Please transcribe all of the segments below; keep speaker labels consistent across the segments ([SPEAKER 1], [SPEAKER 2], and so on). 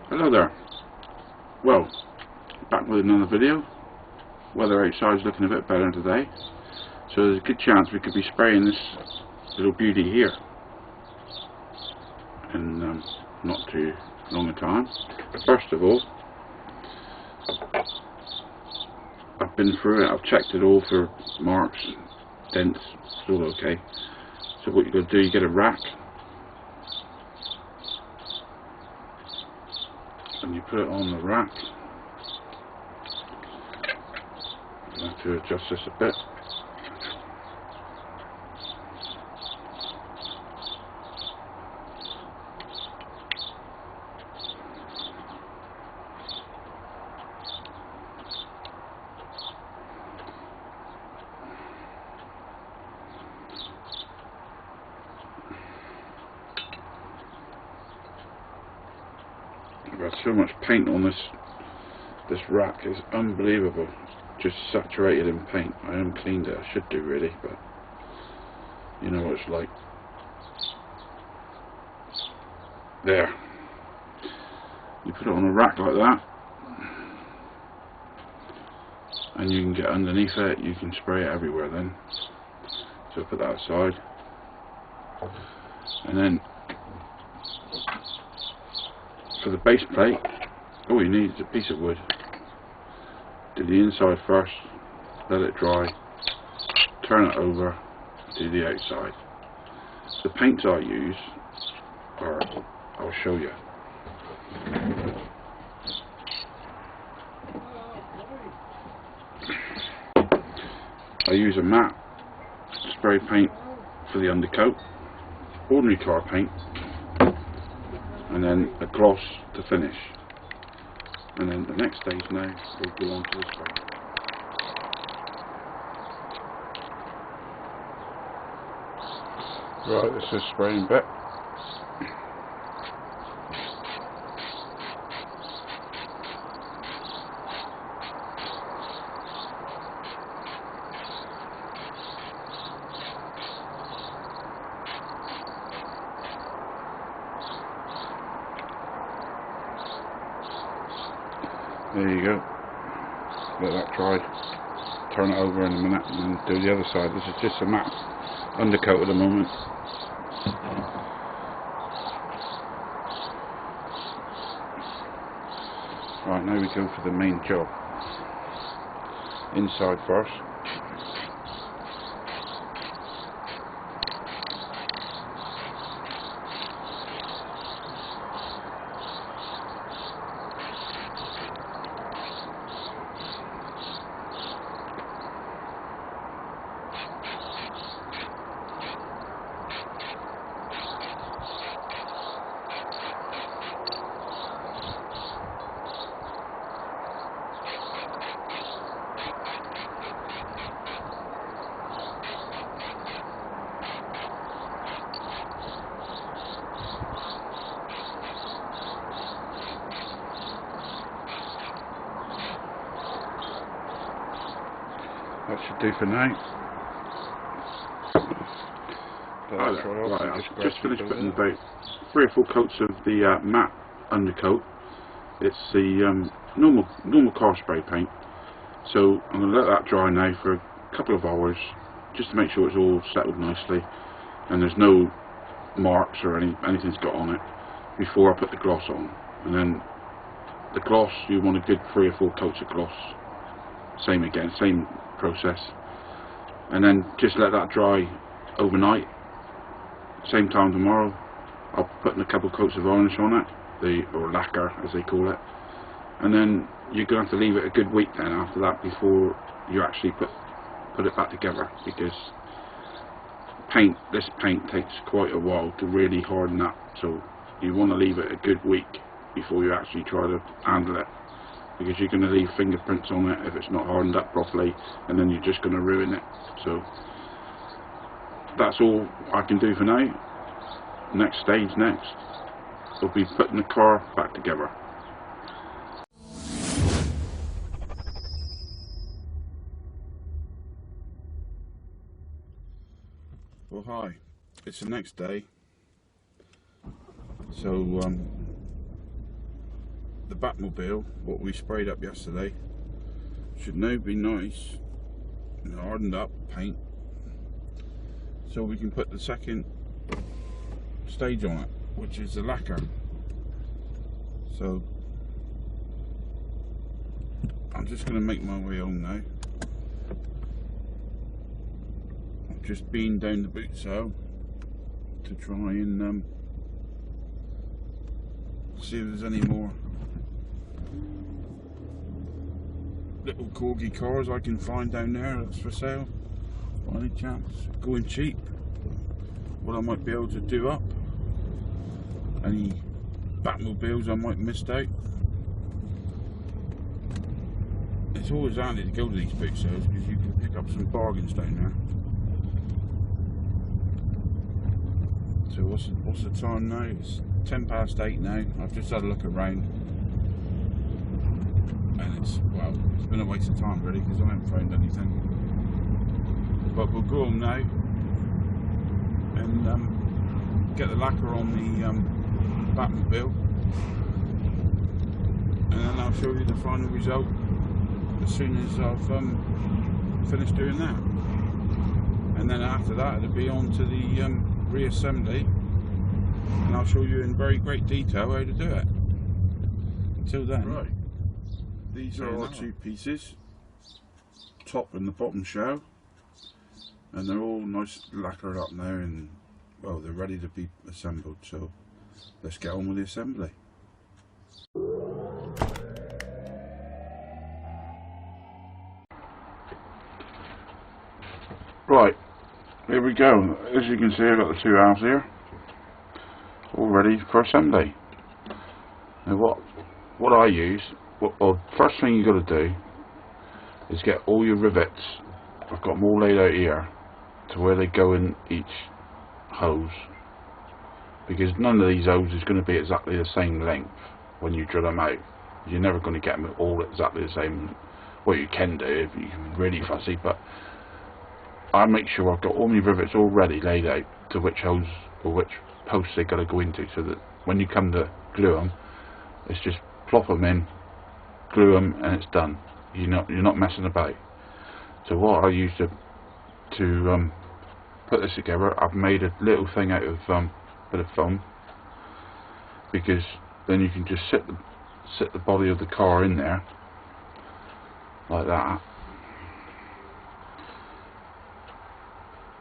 [SPEAKER 1] Hello there. Well, back with another video. Weather outside's looking a bit better today, so there's a good chance we could be spraying this little beauty here in not too long a time. First of all, I've been through it, I've checked it all for marks, dents, it's all okay. So what you've got to do, you get a rack and you put it on the rack. I have to adjust this a bit. I've got so much paint on this rack, it's unbelievable. Just saturated in paint. I haven't cleaned it, I should do really, but you know what it's like. There. You put it on a rack like that and you can get underneath it, you can spray it everywhere then. So put that aside. And then for the base plate, all you need is a piece of wood. Do the inside first, let it dry, turn it over, do the outside. The paints I use are, I'll show you. I use a matte spray paint for the undercoat, ordinary car paint, and then a gloss to finish. And then the next stage now will go on to the spray. Right, this is spraying bit. There you go. Let that dry. Turn it over in a minute and then do the other side. This is just a matte undercoat at the moment. Right, now we go for the main job. Inside first. That should do for now. Right, I've just finished putting about 3 or 4 coats of the matte undercoat. It's the normal car spray paint. So I'm going to let that dry now for a couple of hours, just to make sure it's all settled nicely and there's no marks or anything's got on it before I put the gloss on. And then the gloss, you want a good 3 or 4 coats of gloss. Same again, same process, and then just let that dry overnight. Same time tomorrow I'll put in a couple coats of varnish on it, or lacquer as they call it, and then you're going to have to leave it a good week then after that before you actually put it back together, because this paint takes quite a while to really harden up, so you want to leave it a good week before you actually try to handle it, because you're going to leave fingerprints on it if it's not hardened up properly, and then you're just going to ruin it. So that's all I can do for now. Next stage will be putting the car back together. Well, hi, it's the next day, so the Batmobile, what we sprayed up yesterday, should now be nice and hardened up paint, so we can put the second stage on it, which is the lacquer. So I'm just going to make my way home now. I've just been down the boot sale to try and see if there's any more little Corgi cars I can find down there that's for sale by any chance, going cheap. What I might be able to do up, any Batmobiles I might have missed out. It's always handy to go to these boot sales because you can pick up some bargains down there. So what's the time now? It's 8:10 now. I've just had a look around, and it's been a waste of time really because I haven't found anything. But we'll go home now and get the lacquer on the Batmobile, and then I'll show you the final result as soon as I've finished doing that. And then after that it'll be on to the reassembly, and I'll show you in very great detail how to do it. Until then, right, these are our two pieces, top and the bottom shell, and they're all nice lacquered up now, and well, they're ready to be assembled. So let's get on with the assembly. Right, here we go. As you can see, I've got the two halves here, all ready for assembly. Now what I use, well, first thing you've got to do is get all your rivets. I've got them all laid out here to where they go in each hose, because none of these hoses is going to be exactly the same length when you drill them out. You're never going to get them all exactly the same. Well, you can do if you're really fussy, but I make sure I've got all my rivets all ready, laid out to which hose or which posts they've got to go into, so that when you come to glue them, it's just plop them in, glue them, and it's done. You're not messing about. So what I use to put this together, I've made a little thing out of bit of foam, because then you can just sit the body of the car in there like that,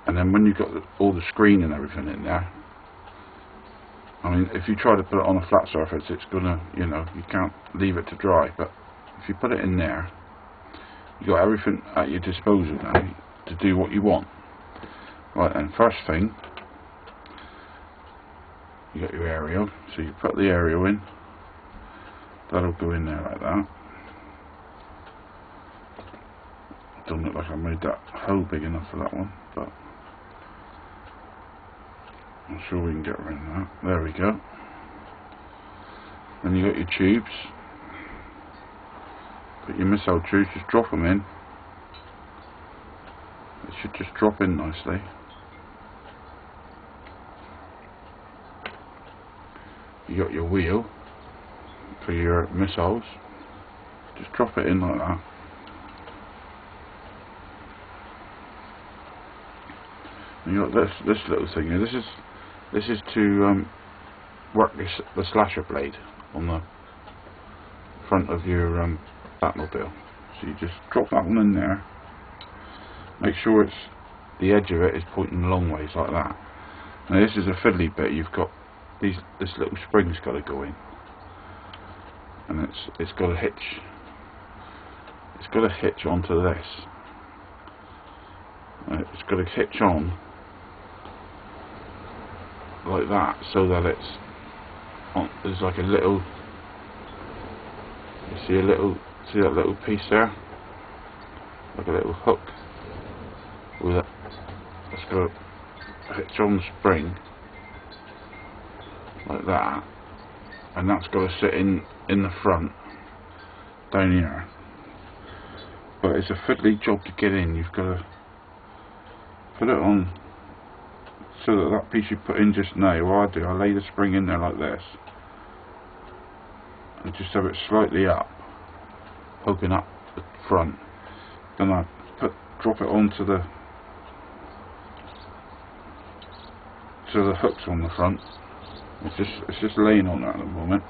[SPEAKER 1] and then when you've got all the screen and everything in there, I mean, if you try to put it on a flat surface, it's gonna, you can't leave it to dry. But if you put it in there, you got everything at your disposal now to do what you want. Right, and first thing, you got your aerial, so you put the aerial in. That'll go in there like that. Don't look like I made that hole big enough for that one, but I'm sure we can get around that. There we go. Then you got your tubes. Put your missile tubes, just drop them in. It should just drop in nicely. You got your wheel for your missiles. Just drop it in like that. And you got this little thing here. This is to work the slasher blade on the front of your Batmobile. So you just drop that one in there. Make sure the edge of it is pointing a long ways like that. Now this is a fiddly bit. You've got this little spring's got to go in, and it's got to hitch. It's got to hitch onto this. It's got to hitch on like that, so that it's on. There's like a little. You see that little piece there, like a little hook with it. It's got to hitch on the spring like that, and that's got to sit in the front down here. But it's a fiddly job to get in. You've got to put it on so that piece you put in just now. What I do, I lay the spring in there like this, I just have it slightly up, poking up the front. Then I drop it onto the hooks on the front. It's just laying on that at the moment.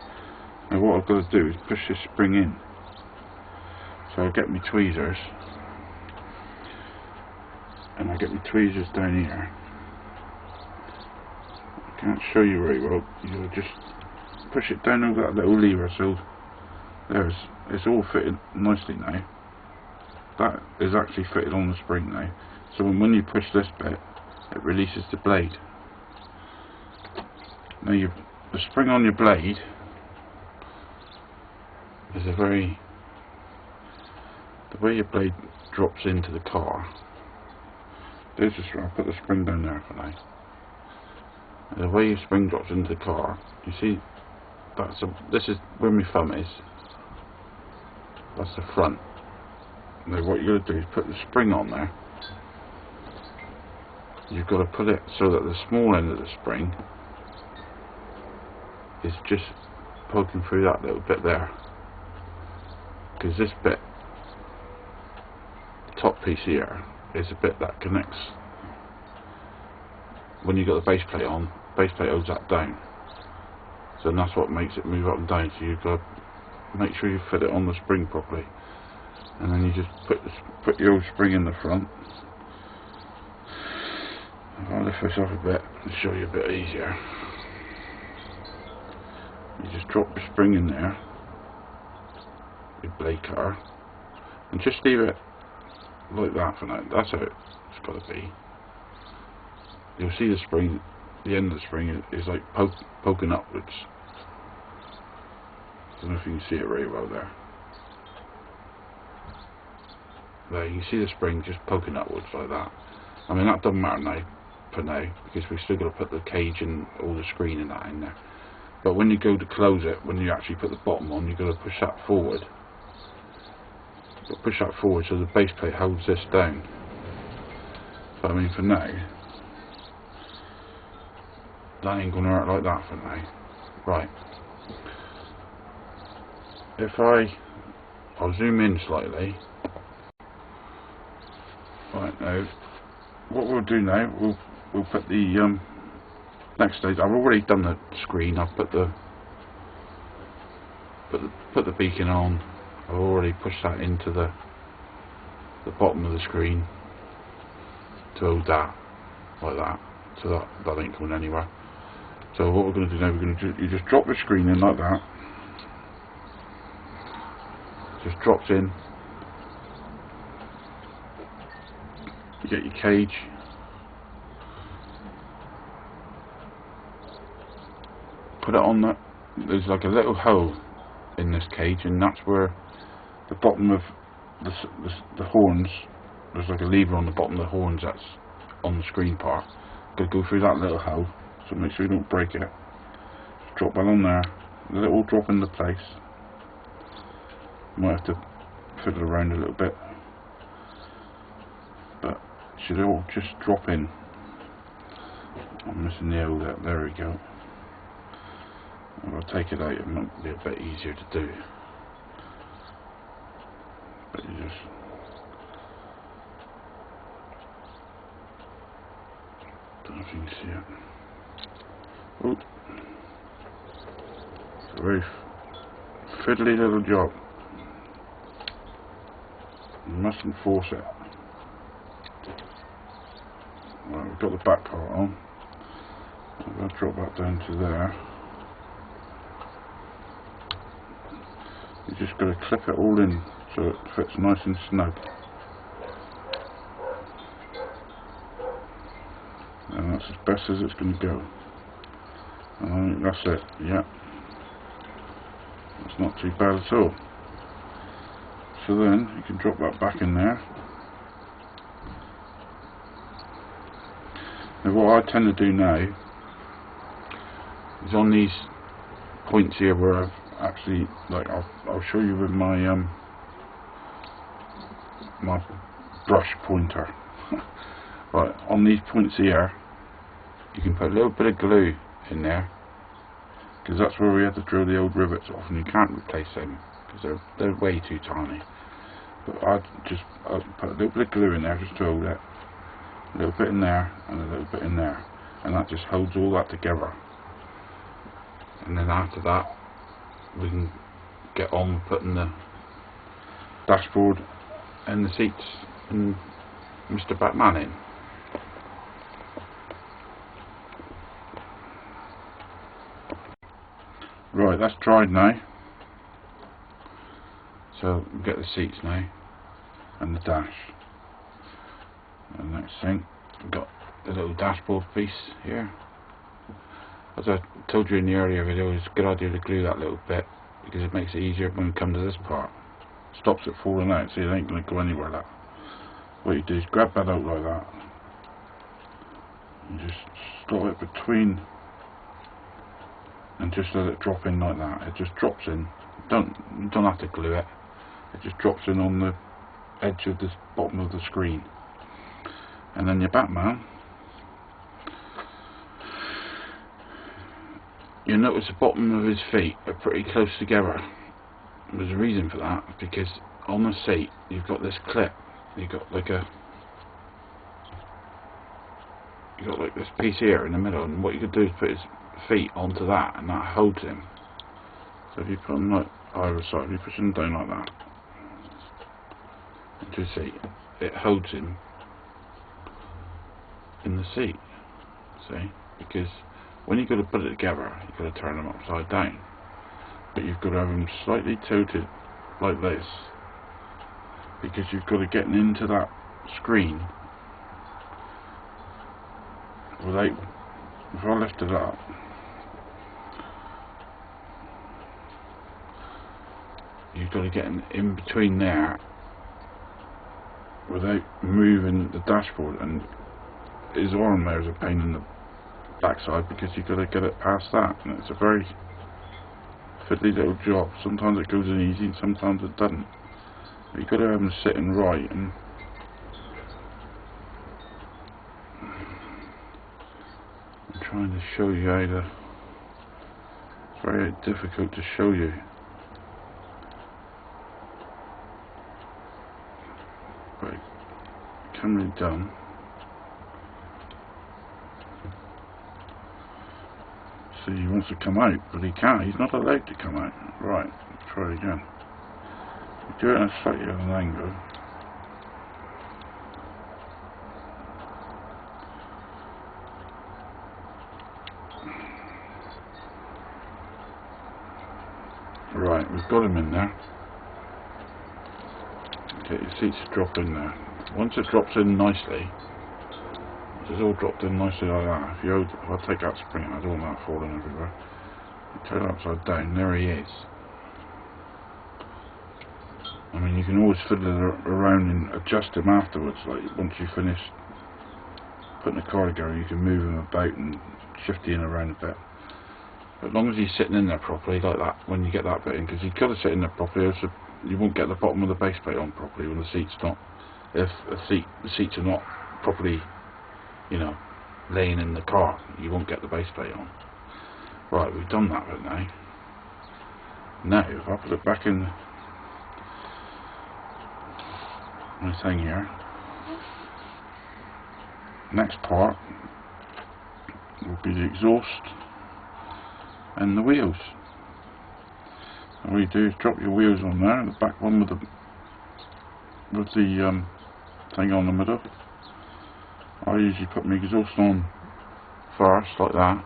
[SPEAKER 1] Now what I've got to do is push this spring in. So I'll get my tweezers, and I'll get my tweezers down here. I can't show you very well. You'll just push it down over that little lever, so it's all fitted nicely now. That is actually fitted on the spring now. So when you push this bit, it releases the blade. Now the spring on your blade is the way your blade drops into the car. I'll put the spring down there for now. The way your spring drops into the car, you see, this is where my thumb is. That's the front. Now what you're going to do is put the spring on there. You've got to put it so that the small end of the spring is just poking through that little bit there, because this bit, top piece here, is a bit that connects. When you've got the base plate on, base plate holds that down, so that's what makes it move up and down. So you've got to make sure you fit it on the spring properly, and then you just put the old spring in the front. I'll lift this off a bit and show you a bit easier. You just drop the spring in there, your blade cutter, and just leave it like that for now. That's how it's got to be. You'll see the spring, the end of the spring is like poking upwards. I don't know if you can see it very well there. There, you can see the spring just poking upwards like that. I mean, that doesn't matter now, for now, because we've still got to put the cage and all the screen and that in there. But when you go to close it, when you actually put the bottom on, you've got to push that forward. Push that forward so the base plate holds this down. But I mean, for now, that ain't going to hurt like that for now. Right. If I'll zoom in slightly. Right, now, what we'll do now, we'll put the next stage. I've already done the screen. I've put the beacon on. I've already pushed that into the bottom of the screen to hold that like that, so that ain't going anywhere. So what we're going to do now, you just drop the screen in like that. Just drops in. You get your cage. Put it on that. There's like a little hole in this cage, and that's where the bottom of the horns. There's like a lever on the bottom of the horns that's on the screen part. Got to go through that little hole, so make sure you don't break it. Just drop that on there. Let it all drop into place. Might have to fiddle around a little bit, but it should all just drop in. I'm missing the hole there. There we go. I'll take it out. It might be a bit easier to do, but you just don't know if you can see it. Oh, it's a very fiddly little job. You mustn't force it. Right, we've got the back part on. I'm going to drop that down to there. You just got to clip it all in so it fits nice and snug. And that's as best as it's going to go. And I think that's it. Yeah. That's not too bad at all. So then you can drop that back in there. Now what I tend to do now is on these points here where I've actually, like, I'll show you with my my brush pointer. Right, on these points here, you can put a little bit of glue in there, because that's where we had to drill the old rivets off, and you can't replace them because they're way too tiny. But I'll put a little bit of glue in there just to hold it, a little bit in there and a little bit in there, and that just holds all that together. And then after that we can get on with putting the dashboard and the seats and Mr. Batman in. Right, that's dried now, so we'll get the seats now and the dash. And the next thing, we've got the little dashboard piece here. As I told you in the earlier video, it's a good idea to glue that little bit because it makes it easier when we come to this part. Stops it falling out, so it ain't going to go anywhere. That. What you do is grab that out like that and just slot it between, and just let it drop in like that. It just drops in. You don't have to glue it. It just drops in on the edge of the bottom of the screen. And then your Batman, you'll notice the bottom of his feet are pretty close together. There's a reason for that, because on the seat you've got this clip. You've got like this piece here in the middle, and what you could do is put his feet onto that, and that holds him. So if you put them like either side, if you push them down like that into the seat, it holds him in the seat. See? Because when you've got to put it together, you've got to turn them upside down, but you've got to have them slightly tilted like this, because you've got to get into that screen without, if I lift it up, you've got to get in between there without moving the dashboard, and his arm there is a pain in the backside because you've got to get it past that, and it's a very fiddly little job. Sometimes it goes in easy and sometimes it doesn't. But you've got to have them sitting right, and I'm trying to show you how to, it's very difficult to show you. But it can be done. See, he wants to come out, but he can't. He's not allowed to come out. Right, let's try it again. We do it at a slightly at an angle. Right, we've got him in there. Okay, your seats drop in there. Once it drops in nicely, it's all dropped in nicely like that. If I take that spring, I don't want that falling everywhere. You turn it upside down, there he is. I mean, you can always fiddle around and adjust him afterwards. Like once you finish putting the car together, you can move him about and shift him around a bit. But as long as he's sitting in there properly, like that, when you get that bit in, because you've got to sit in there properly, so you won't get the bottom of the base plate on properly when the seat's not. If the seats are not properly, you know, laying in the car, you won't get the base plate on. Right, we've done that bit now. Now, if I put it back in my thing here, next part will be the exhaust and the wheels. All you do is drop your wheels on there, the back one with the thing on the middle. I usually put my exhaust on first, like that.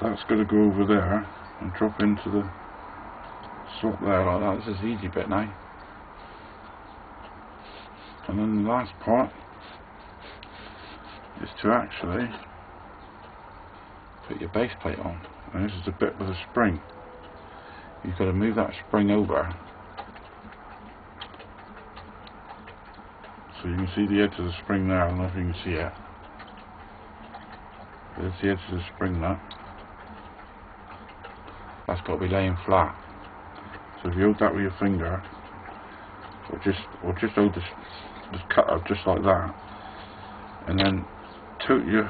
[SPEAKER 1] That's going to go over there and drop into the slot there, like that. This is the easy bit now. And then the last part is to actually put your base plate on. And this is the bit with the spring. You've got to move that spring over so you can see the edge of the spring there. I don't know if you can see it. There's the edge of the spring there. That's got to be laying flat. So if you hold that with your finger, or just hold this cutter just like that, and then tilt your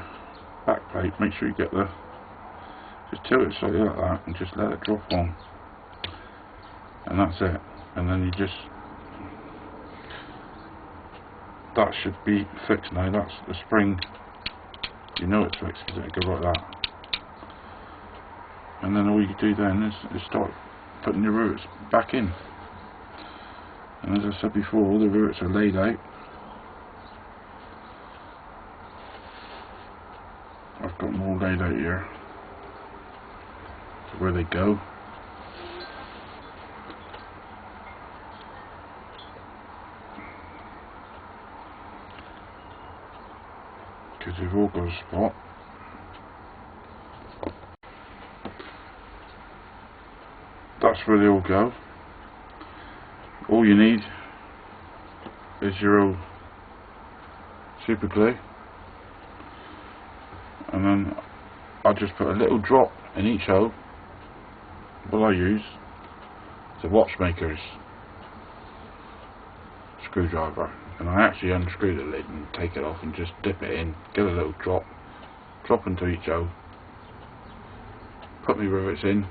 [SPEAKER 1] back plate. Make sure you get the Just tilt it slightly like that and just let it drop on, and that's it. And then you just, that should be fixed now. That's the spring, you know it's fixed because it goes like that. And then all you do then is start putting your rivets back in. And as I said before, all the rivets are laid out. I've got them all laid out here to where they go. Because they've all got a spot. That's where they all go. All you need is your old super glue, and then I just put a little drop in each hole. What I use is a watchmaker's screwdriver, and I actually unscrew the lid and take it off and just dip it in, get a little drop into each hole, put my rivets in.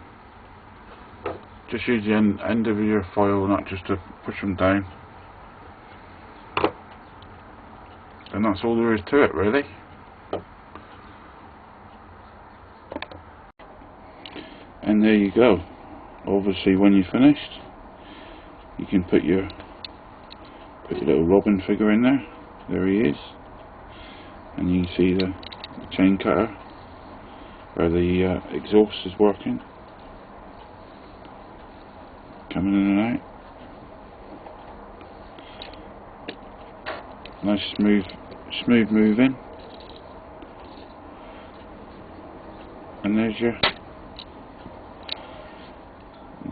[SPEAKER 1] Just use the end of your foil nut just to push them down, and that's all there is to it, really. And there you go. Obviously, when you're finished, you can put your little Robin figure in there. There he is, and you can see the chain cutter where the exhaust is working. Coming in and out. Nice smooth moving. And there's your,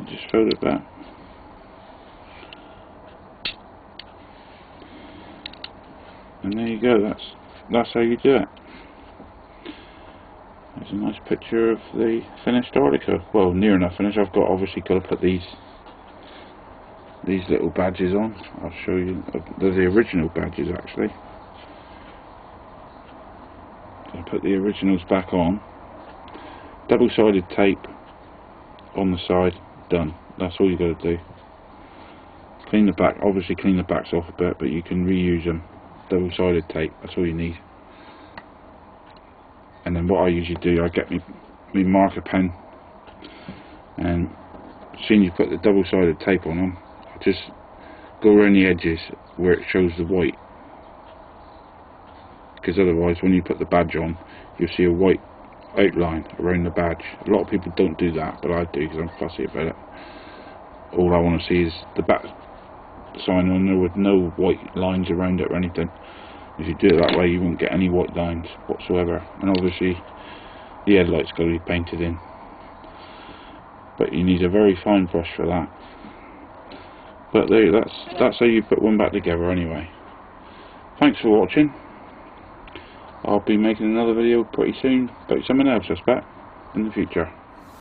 [SPEAKER 1] just fold it back. And there you go, that's how you do it. There's a nice picture of the finished article. Well, near enough finished. I've obviously got to put these little badges on. I'll show you. They're the original badges, actually. I'll put the originals back on. Double-sided tape on the side. Done. That's all you got to do. Clean the back. Obviously, clean the backs off a bit, but you can reuse them. Double-sided tape. That's all you need. And then what I usually do, I get me marker pen, and as soon as you put the double-sided tape on them, just go around the edges where it shows the white, because otherwise when you put the badge on you'll see a white outline around the badge. A lot of people don't do that, but I do because I'm fussy about it. All I want to see is the back sign on there with no white lines around it or anything. If you do it that way you won't get any white lines whatsoever, and obviously the headlight's got to be painted in, but you need a very fine brush for that. But there, that's how you put one back together anyway. Thanks for watching. I'll be making another video pretty soon about something else, I expect, in the future.